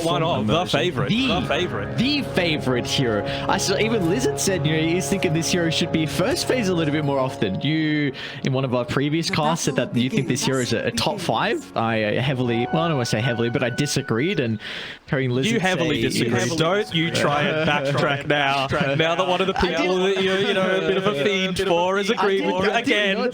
One of the favorite. The favorite hero. I saw even Lizard said, you know, he's thinking this hero should be first phase a little bit more often. You, in one of our previous casts, said that you think this hero is a top 5. I heavily, well, I don't want to say heavily, but I disagreed. And hearing Lizard you heavily disagreed. Don't you try and backtrack now. Now that one of the people that you're, a bit of a fiend for is agreed again.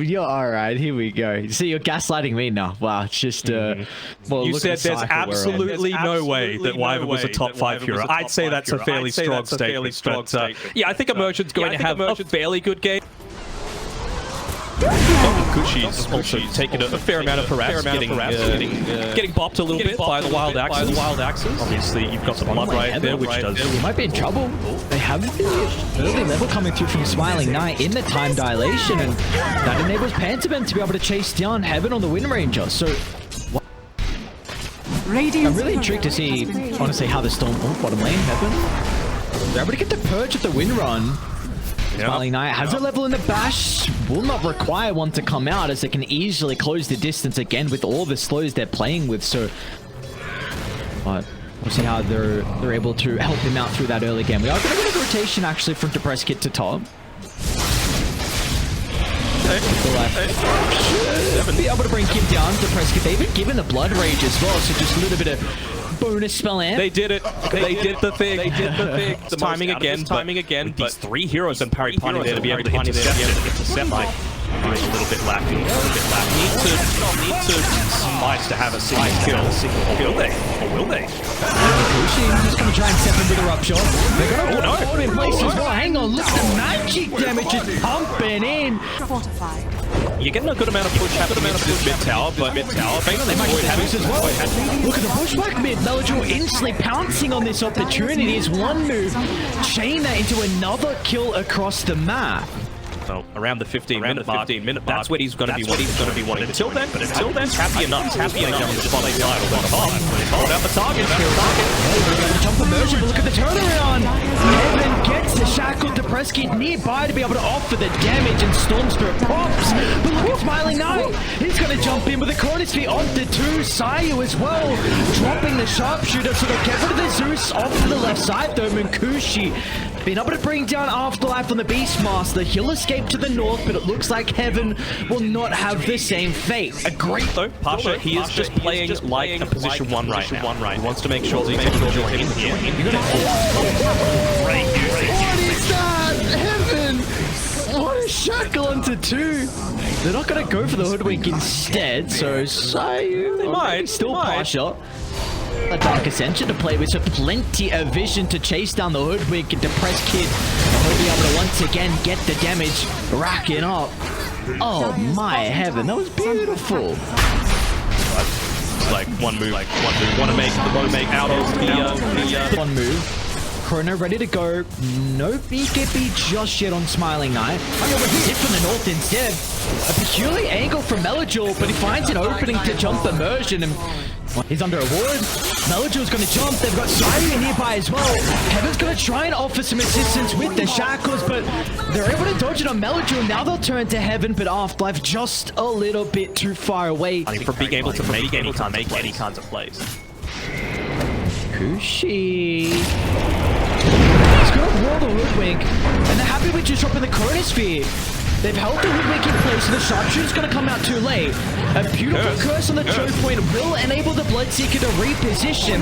You're all right. Here we go. See, you're gaslighting me now. Wow, it's just. Well, you said there's absolutely no way that Wyvern was a top 5 hero. I'd say that's a fairly strong statement. But yeah, I think Immersion's going to have a fairly good game. Kushi's also taken a fair amount of harass, getting bopped a little bit by the wild axes. Obviously, you've got the blood right there, which does. We might be in trouble. They have the early level coming through from Smiling Knight in the time dilation, and that enables Pantomime to be able to chase down Heaven on the Wind Ranger. So. I'm really intrigued to see, honestly, how the Storm bottom lane Heaven. They're able to get the purge of the win run. Smiling Knight has a level in the bash, will not require one to come out as they can easily close the distance again with all the slows they're playing with. So, but we'll see how they're able to help him out through that early game. We are going to get a rotation actually from Depressed Kid to top. Be able to bring Kid down to Depressed Kid. They've even given the Blood Rage as well, so just a little bit of bonus spell amp. They did it. They did the thing. It's timing again. But these 3 heroes and Pari Parni there to be able to intercept like a little bit lacking. Need to suffice to have a single kill. Will they? Kushi's just going to try and step into the rupture. They're going to hold in place as well. Hang on, look at the magic damage just pumping in. You're getting a good amount of push happening mid tower, but they might get that as well. Look at the pushback mid. Melodor instantly pouncing on this opportunity. Is one move, chain that into another kill across the map. So around the 15-minute mark, that's what he's going to be wanting. Until then, happy enough to spotlight hold out the target. Jump immersion, but look at the turnaround. Heaven gets the shackled Depressed Kid nearby to be able to offer the damage, and Storm Spirit pops. But look at Smiling Knight. He's going to jump in with the Chronos Feet onto 2. Sayu as well, dropping the sharpshooter, so they'll get rid of the Zeus off to the left side though. Mankushi being able to bring down Afterlife on the Beastmaster. He'll escape to the north, but it looks like Heaven will not have the same fate. A great though, Pasha, he is just playing like a position 1 right now. He wants to make sure that he's able to join in here. What is that? Heaven! What a shackle onto 2. They're not going to go for the Hoodwink instead, so Sayu, they might still Pasha. A Dark Ascension to play with, so plenty of vision to chase down the Hoodwink and Depressed Kid. He'll be able to once again get the damage racking up. Oh my heaven, that was beautiful. It's like one move. Want to make out of the one move. Chrono ready to go. No BKB just yet on Smiling Knight. Hit from the north instead. A peculiar angle from Melodor, but he finds an opening to jump immersion, and he's under a ward. Melodor's going to jump. They've got Sayu nearby as well. Heaven's going to try and offer some assistance with the shackles, but they're able to dodge it on Melodor. Now they'll turn to Heaven, but Afterlife just a little bit too far away. For being able to make any kinds of plays. Kushi. He's going to roll the Hoodwink, and they're happy with just dropping the Chronosphere. They've held the Hoodwink in place, so the Sharpshooter's going to come out too late. A beautiful curse on the choke point will enable the Bloodseeker to reposition.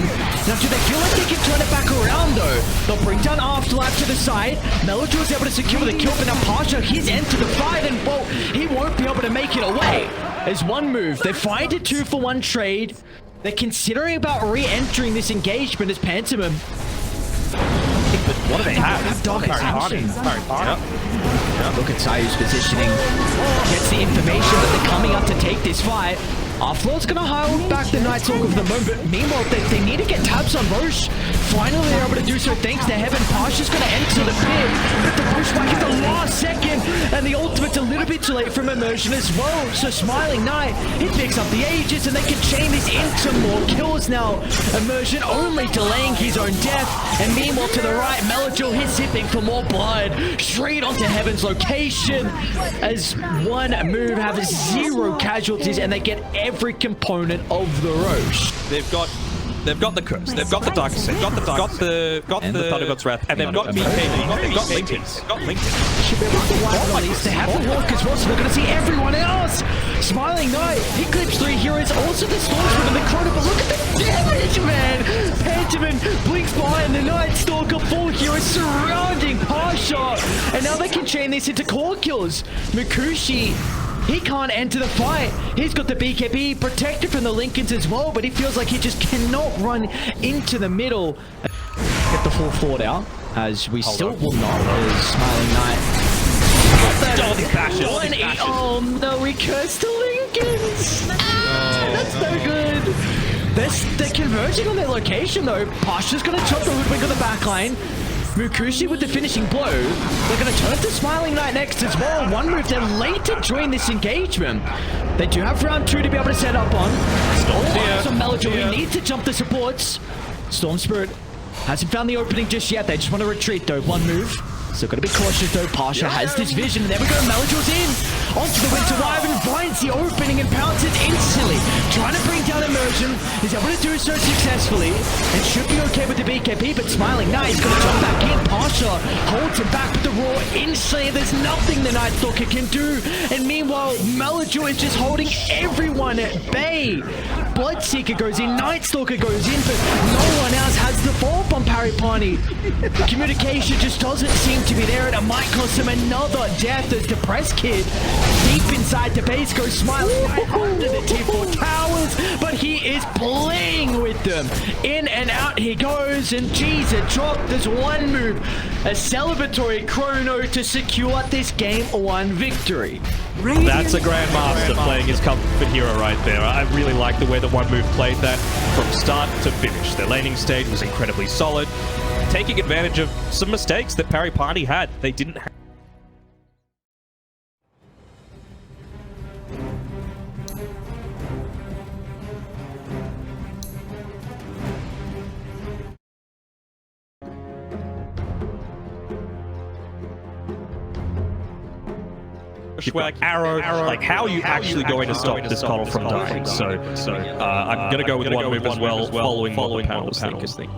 Now, do they feel like they can turn it back around, though? They'll bring down Afterlife to the side. Melodor's able to secure the kill, but now Pasha, he's entered the fight, and, well, he won't be able to make it away. There's one move. They find a 2-for-1 trade. They're considering about re-entering this engagement as Pantomime. What do they have? Dark Ascension. Look at Sayu's positioning. Gets the information that they're coming up to take this fight. Offload's going to hold back the Night Talk of the moment. Meanwhile, they need to get tabs on Roche. Finally, they're able to do so thanks to Heaven. Pasha's going to enter the pit. But the pushback at the last second. And the ultimate's a little bit too late from Immersion as well. So Smiling Knight, he picks up the Aegis, and they can chain this into more kills now. Immersion only delaying his own death. And meanwhile, to the right, Melodor, he's zipping for more blood. Straight onto Heaven's location. As one move have 0 casualties, and they get every component of the Roche. They've got They've got the curse. They've got the dark ascent. Got the Thunder God's wrath, and they've got BKB. They've got LinkedIn. Should be able to wipe release. They have the walk as well, so we're going to see everyone else. Smiling Knight, he clips 3 heroes. Also the Storms with the Chrono, but look at the damage, man. Pentiment blinks by, and the Night Stalker, 4 heroes surrounding Pasha, and now they can chain this into core kills. Mikushi, he can't enter the fight. He's got the BKB protected from the Lincolns as well, but he feels like he just cannot run into the middle. Get the full forward out, as we still will not, as Smiling Knight. Oh no, we cursed the Lincolns. That's no good. They're converging on their location though. Pasha's gonna chop the hoodwink on the backline. Mikushi with the finishing blow. They're going to turn to Smiling Knight next as well. One move, they're late to join this engagement. They do have round 2 to be able to set up on. Some Melody, we need to jump the supports. Storm Spirit hasn't found the opening just yet. They just want to retreat though. One move. Still got to be cautious though. Pasha has this vision. There we go. Meladril's in. Onto the Winter Wyvern. Finds the opening and pounces instantly. Trying to bring down Immersion. He's able to do so successfully. And should be okay with the BKB, but Smiling Knight is going to jump back in. Pasha holds him back with the Roar instantly. There's nothing the Night Stalker can do. And meanwhile, Meladril is just holding everyone at bay. Bloodseeker goes in. Night Stalker goes in, but no one else has the fall on Pari Parni. The communication just doesn't seem to be there, and it might cost him another death as the Press Kid deep inside the base goes Smiling under the T4 towers, but he is playing with them. In and out he goes, and geez, a drop. There's one move, a celebratory Chrono to secure this game 1 victory. That's a Grandmaster playing his comfort hero right there. I really like the way that one move played that from start to finish. Their laning stage was incredibly solid, taking advantage of some mistakes that Pari Parni had. They didn't have. Like arrow, like how are you actually going to stop this Connell from dying? So I'm gonna go with one move as well, following what the panel think.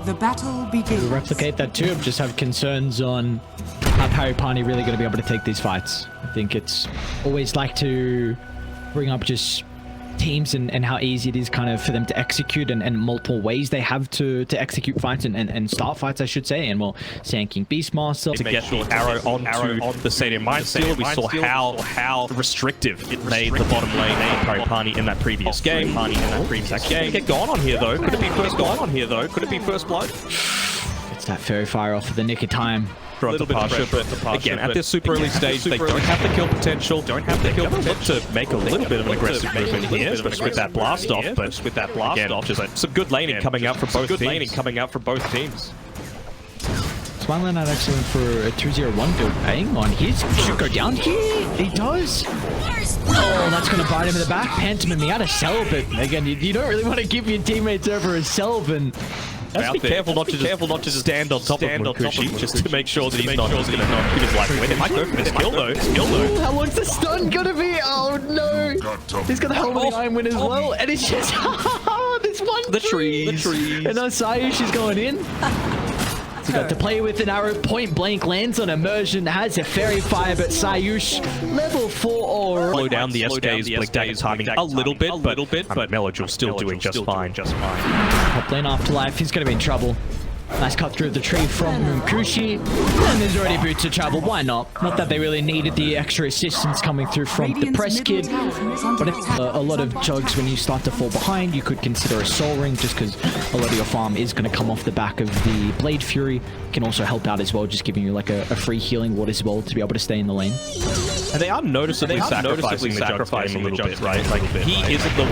The battle begins. We'll replicate that too. Just have concerns on how Pari Parni really going to be able to take these fights. I think it's always like to bring up just teams and how easy it is kind of for them to execute and multiple ways they have to execute fights and start fights, I should say. And well, Sand King Beastmaster to get the arrow onto the Stadium Mindstealer, we saw how restrictive it made the bottom lane of Pari Parni in that previous game. Get going on here though. Could it be first going on here though? Could it be first blood? It's that fairy fire off for the nick of time. A little bit of pressure, but again, at this super early stage, they don't have the kill potential. Look to make a little bit of an aggressive movement here, especially with that blast off. But with that blast off, just some good laning coming out from both teams. Smiling Knight actually went for a 2-0-1 build. Hang on, he should go down here. He does. Oh, that's going to bite him in the back. Pentiment, he had a cell, but again, you don't really want to give your teammates over a Selvin. Let's be careful not to just stand on top of Mikushi, just to make sure that he's not going to give his life away. They might go for this kill though. Ooh, how long's the stun gonna be? Oh no! He's got the helmet of Iron Wind as well, and it's just this one. The trees. And now Sayush is going in. So got to play with an arrow, point blank lands on Immersion, has a fairy fire, but Sayush level 4 or slow down the SK's blink dagger timing a little bit, but Meladril still doing just fine. Top lane Afterlife, he's gonna be in trouble. Nice cut through the tree from Mikushi. And there's already Boots of Travel. Why not? Not that they really needed the extra assistance coming through from the Press Kid. But if a lot of jugs, when you start to fall behind, you could consider a Soul Ring, just because a lot of your farm is going to come off the back of the Blade Fury. Can also help out as well, just giving you like a free healing ward as well to be able to stay in the lane. And they are noticeably sacrificing the jugs a little bit, right? Like he isn't the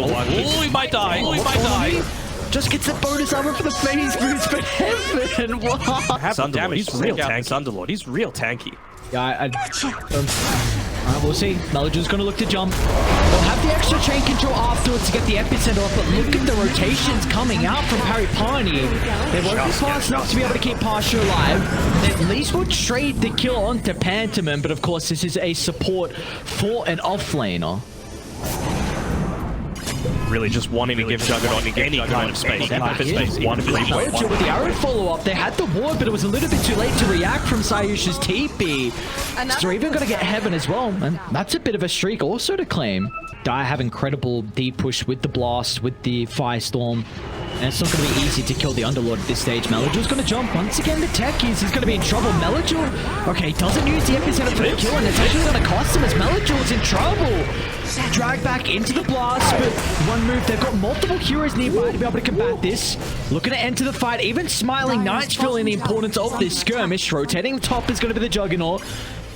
one. Oh, he might die. Just gets the bonus armor for the phase boost, but heaven, what? Sunderlord, he's real tanky. Sunderlord, he's real tanky. Yeah, Alright, we'll see. Meladril's gonna look to jump. They'll have the extra chain control afterwards to get the epicenter off, but look at the rotations coming out from Pari Parni. They won't be fast enough to be able to keep Pasha alive. They at least will trade the kill onto Pentiment, but of course this is a support for an offlaner. really just wanting to give Juggernaut any kind of space. One Mojo with the arrow follow-up. They had the ward, but it was a little bit too late to react from Sayush's TP. So they're even going to get Heaven as well, and that's a bit of a streak also to claim. Dire have incredible deep push with the blast, with the Firestorm. And it's not going to be easy to kill the Underlord at this stage. Melojul's going to jump. Once again, the techies, he's going to be in trouble. Melojul, okay, doesn't use the epicenter for the kill, and it's actually going to cost him as Melojul's in trouble. Drag back into the blast, but one move. They've got multiple heroes nearby to be able to combat this. Looking to enter the fight. Even Smiling Knights feeling the importance of this skirmish. Rotating the top is going to be the Juggernaut.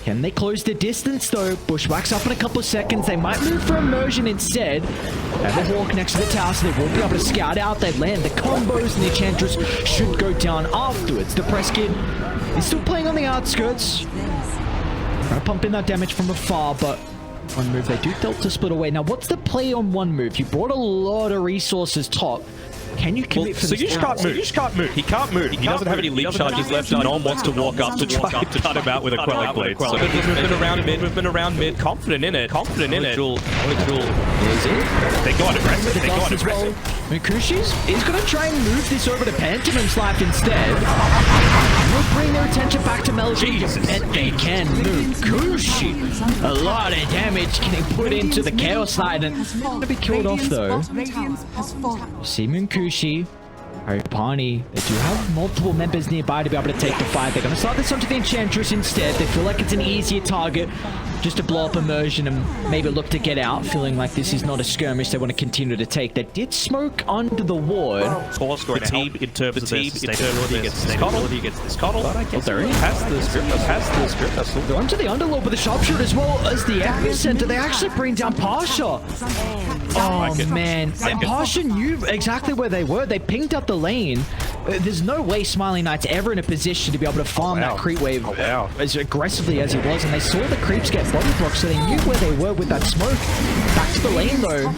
Can they close the distance though? Bushwhack's up in a couple of seconds. They might move for immersion instead. Have a Hawk next to the tower, so they won't be able to scout out. They land the combos, and the Enchantress should go down afterwards. The Press Kid is still playing on the outskirts. Trying to pump in that damage from afar, but one move they do Delta split away. Now, what's the play on one move? You brought a lot of resources top. Can you commit for this? Sayush can't move. He can't move. He doesn't have any leap charges left, and no one wants to walk up to try to cut him out with a Quelling Blade. So movement around mid, confident in it. Melojul. They got aggressive. Mukushi's is going to try and move this over to Pantomim's life instead. We'll bring their attention back to Melojul. And they can. Mukushi. A lot of damage getting put into the Chaos side, and going to be killed off though. See Mukushi, Pari Parni, they do have multiple members nearby to be able to take the fight. They're going to start this onto the Enchantress instead. They feel like it's an easier target just to blow up immersion and maybe look to get out, feeling like this is not a skirmish they want to continue to take. They did smoke under the ward. Fatigue in terms of sustainability against this Coddle. There he has the script. They're onto the Underlord with the sharpshooter as well as the epicenter. They actually bring down Pasha. Oh man, and Pasha knew exactly where they were. They pinged up the lane. There's no way Smiling Knight's ever in a position to be able to farm that creep wave as aggressively as he was, and they saw the creeps get body blocked, so they knew where they were with that smoke. Back to the lane though.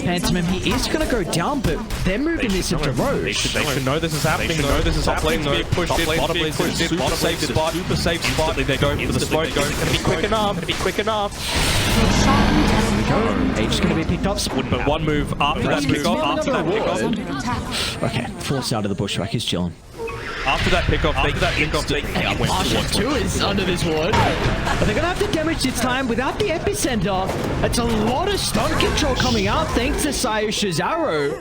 Pantomim, he is going to go down, but they're moving this into Roche. They should know this is happening. Top lane's being pushed in, bottom lane's in, super safe spot. They go for the smoke. It's going to be quick enough. Age's going to be picked up. But one move after that kickoff. Okay, forced out of the bushwhack. He's chilling. After that pickoff, they went Pasha too is under this ward. But they're going to have to damage this time without the epicenter. It's a lot of stun control coming out thanks to Sayush's arrow.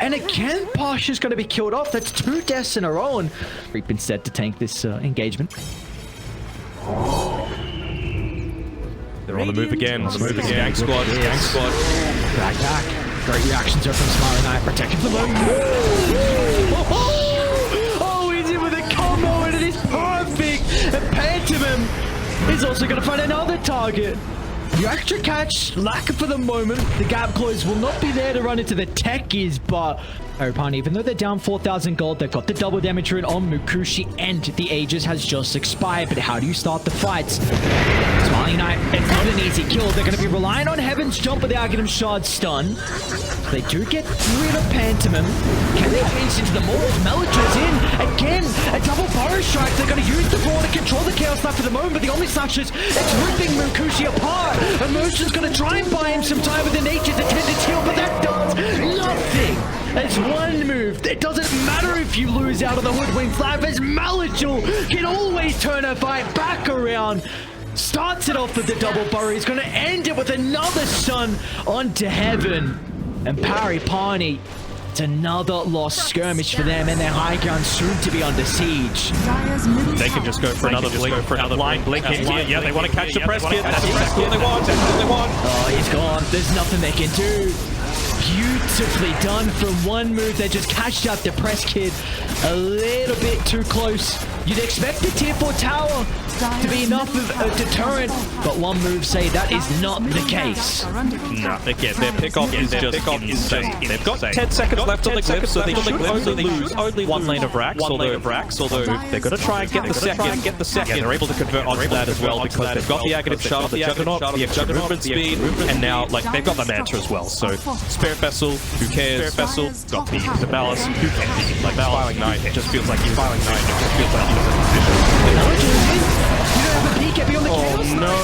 And again, Pasha's going to be killed off. That's 2 deaths in a row. And Reap instead to tank this engagement. They're on the move again. Gang squad. Back. Great reactions are from Smiling Knight. Protecting the low. Oh, he's in with a combo, and it is perfect. And Pantomim is also going to find another target. The extra catch, lack for the moment. The gap close will not be there to run into the techies, but Pari Parni, even though they're down 4,000 gold, they've got the double damage rune on Mukushi, and the Aegis has just expired. But how do you start the fights? Smiling Knight, it's not an easy kill. They're going to be relying on Heaven's Jump with the Aghanim Shard stun. They do get rid of Pantomim. Can they pinch into the mold? Melojul's in. Again, a double burrow strike. They're going to use the ball to control the Chaos Knight for the moment, but the Omni Slashers, it's ripping Mukushi apart. Immersion's going to try and buy him some time with the Nature's Attendant Heal, but that does nothing. It's one move. It doesn't matter if you lose out of the Hoodwink's life, as Melojul can always turn a fight back around. Starts it off with the double burrow. He's going to end it with another stun onto Heaven. And Pari Parni, it's another lost skirmish for them, and their high ground soon to be under siege. They can just go for another blind blink here. Yeah, they want to catch the press kid. That's what they want. Oh, he's gone. There's nothing they can do. Beautifully done from one move. They just cashed out the press kid a little bit too close. You'd expect the tier 4 tower to be enough of a deterrent, but one move say that is not the case. No, again, their pickoff is just insane. They've got 10 seconds left on the cliff, so they should only lose one lane of racks, although they're going to try and get the second. Yeah, they're able to convert onto that as well, because they've got the Aghanim Shard, the Juggernaut, the extra movement speed, and now they've got the Manta as well. So Spirit Vessel, who cares? Spirit Vessel, got the Malice, who cares? Like Smiling Knight, it just feels like he's Smiling Knight, it just feels like he was in a position. Oh no!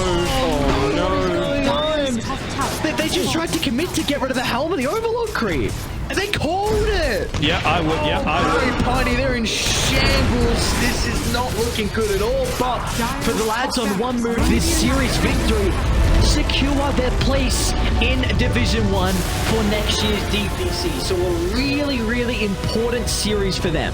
Oh no! They they just tried to commit to get rid of the helm of the Overlord creep. And they called it! Yeah, I would. Pari Parni, they're in shambles. This is not looking good at all. But for the lads on one move, this series victory secure their place in Division 1 for next year's DPC. So a really, really important series for them.